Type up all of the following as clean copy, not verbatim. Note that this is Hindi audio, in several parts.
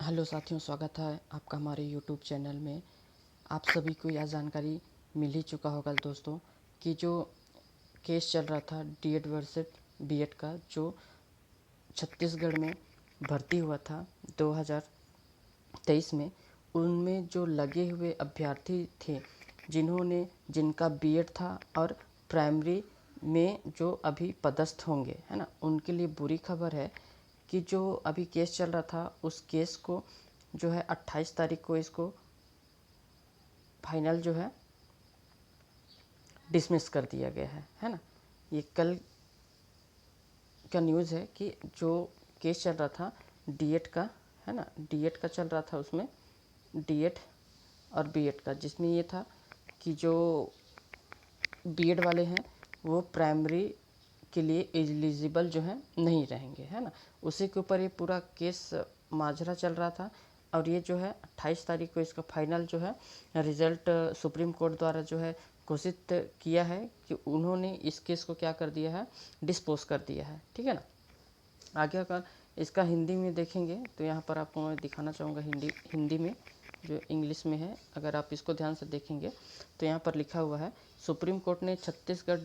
हेलो साथियों, स्वागत है आपका हमारे यूट्यूब चैनल में। आप सभी को यह जानकारी मिल ही चुका होगा दोस्तों कि जो केस चल रहा था डीएड वर्सेस बीएड का, जो छत्तीसगढ़ में भर्ती हुआ था 2023 में, उनमें जो लगे हुए अभ्यर्थी थे जिनका बीएड था और प्राइमरी में जो अभी पदस्थ होंगे, है ना, उनके लिए बुरी खबर है कि जो अभी केस चल रहा था उस केस को जो है 28 तारीख को इसको फाइनल जो है डिसमिस कर दिया गया है ना। ये कल का न्यूज़ है कि जो केस चल रहा था डीएड का, है ना, डीएड का चल रहा था, उसमें डीएड और बीएड का, जिसमें ये था कि जो बीएड वाले हैं वो प्राइमरी के लिए एलिजिबल जो है नहीं रहेंगे, है ना। उसी के ऊपर ये पूरा केस माजरा चल रहा था और ये जो है 28 तारीख को इसका फाइनल जो है रिज़ल्ट सुप्रीम कोर्ट द्वारा जो है घोषित किया है कि उन्होंने इस केस को क्या कर दिया है, डिस्पोज कर दिया है, ठीक है ना। आगे अगर इसका हिंदी में देखेंगे तो यहाँ पर आपको मैं दिखाना चाहूँगा हिंदी में, जो इंग्लिश में है। अगर आप इसको ध्यान से देखेंगे तो यहाँ पर लिखा हुआ है, सुप्रीम कोर्ट ने छत्तीसगढ़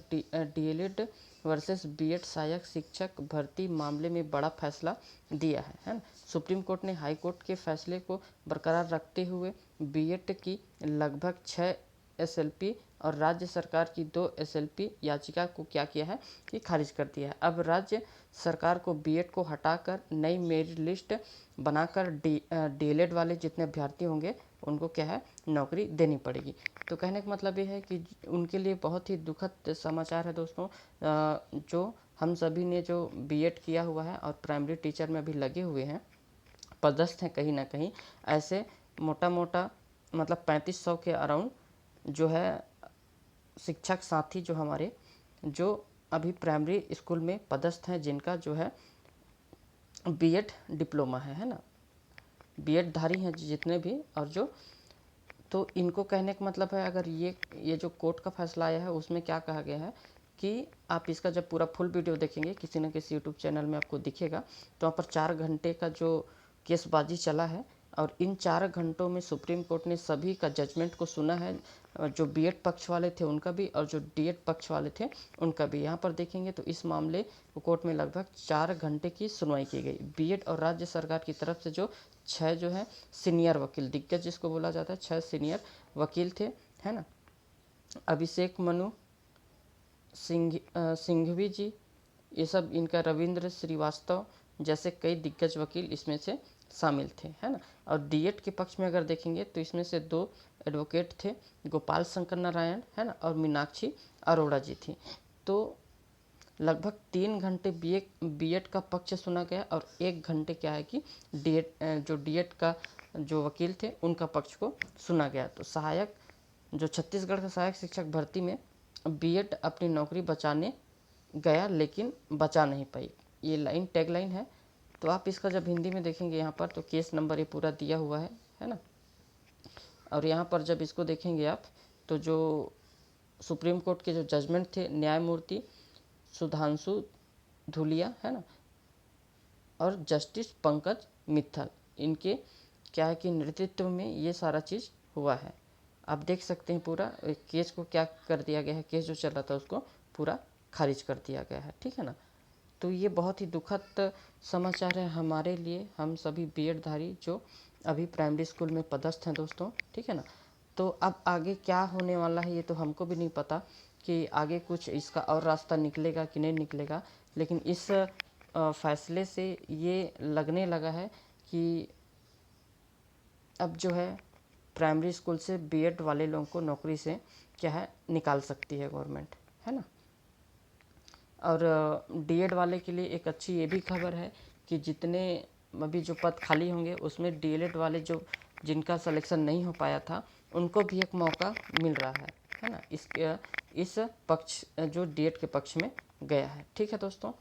डीएलएड वर्सेस बीएड सहायक शिक्षक भर्ती मामले में बड़ा फैसला दिया है ना। सुप्रीम कोर्ट ने हाई कोर्ट के फैसले को बरकरार रखते हुए बीएड की लगभग 6 एसएलपी और राज्य सरकार की 2 एसएलपी याचिका को क्या किया है कि खारिज कर दिया है। अब राज्य सरकार को बीएड को हटाकर नई मेरिट लिस्ट बनाकर डीएलएड वाले जितने अभ्यर्थी होंगे उनको क्या है, नौकरी देनी पड़ेगी। तो कहने का मतलब ये है कि उनके लिए बहुत ही दुखद समाचार है दोस्तों। जो हम सभी ने जो बीएड किया हुआ है और प्राइमरी टीचर में अभी लगे हुए हैं, पदस्थ हैं कहीं ना कहीं, ऐसे मोटा मोटा मतलब 3500 के अराउंड जो है शिक्षक साथी जो हमारे जो अभी प्राइमरी स्कूल में पदस्थ हैं, जिनका जो है बीएड डिप्लोमा है ना, बीएड धारी हैं जितने भी, और जो तो इनको कहने का मतलब है, अगर ये जो कोर्ट का फैसला आया है उसमें क्या कहा गया है कि आप इसका जब पूरा फुल वीडियो देखेंगे किसी न किसी यूट्यूब चैनल में आपको दिखेगा, तो वहाँ पर 4 घंटे का जो केसबाजी चला है और इन 4 घंटों में सुप्रीम कोर्ट ने सभी का जजमेंट को सुना है, जो बीएड पक्ष वाले थे उनका भी और जो डीएड पक्ष वाले थे उनका भी। यहाँ पर देखेंगे तो इस मामले कोर्ट में लगभग 4 घंटे की सुनवाई की गई। बीएड और राज्य सरकार की तरफ से जो 6 जो है सीनियर वकील, दिग्गज जिसको बोला जाता है, 6 सीनियर वकील थे, है ना। अभिषेक मनु सिंघवी जी, ये सब इनका, रविंद्र श्रीवास्तव जैसे कई दिग्गज वकील इसमें से शामिल थे, है ना। और डीएड के पक्ष में अगर देखेंगे तो इसमें से 2 एडवोकेट थे, गोपाल शंकर नारायण, है ना, और मीनाक्षी अरोड़ा जी थी। तो लगभग 3 घंटे बीएड का पक्ष सुना गया और 1 घंटे क्या है कि डीएड का जो वकील थे उनका पक्ष को सुना गया। तो जो छत्तीसगढ़ का सहायक शिक्षक भर्ती में बीएड अपनी नौकरी बचाने गया लेकिन बचा नहीं पाई, ये लाइन टैग लाइन है। तो आप इसका जब हिंदी में देखेंगे यहाँ पर तो केस नंबर ये पूरा दिया हुआ है ना। और यहाँ पर जब इसको देखेंगे आप तो जो सुप्रीम कोर्ट के जो जजमेंट थे, न्यायमूर्ति सुधांशु धुलिया, है ना, और जस्टिस पंकज मित्तल, इनके क्या है कि नेतृत्व में ये सारा चीज़ हुआ है। आप देख सकते हैं पूरा केस को क्या कर दिया गया है, केस जो चल रहा था उसको पूरा खारिज कर दिया गया है, ठीक है ना। तो ये बहुत ही दुखद समाचार है हमारे लिए, हम सभी बीएड धारी जो अभी प्राइमरी स्कूल में पदस्थ हैं दोस्तों, ठीक है ना। तो अब आगे क्या होने वाला है ये तो हमको भी नहीं पता कि आगे कुछ इसका और रास्ता निकलेगा कि नहीं निकलेगा, लेकिन इस फैसले से ये लगने लगा है कि अब जो है प्राइमरी स्कूल से बीएड वाले लोगों को नौकरी से क्या है निकाल सकती है गवर्नमेंट, है ना। और डीएड वाले के लिए एक अच्छी ये भी खबर है कि जितने अभी जो पद खाली होंगे उसमें डीएलएड वाले जो जिनका सिलेक्शन नहीं हो पाया था उनको भी एक मौका मिल रहा है ना। इस पक्ष जो डीएड के पक्ष में गया है, ठीक है दोस्तों।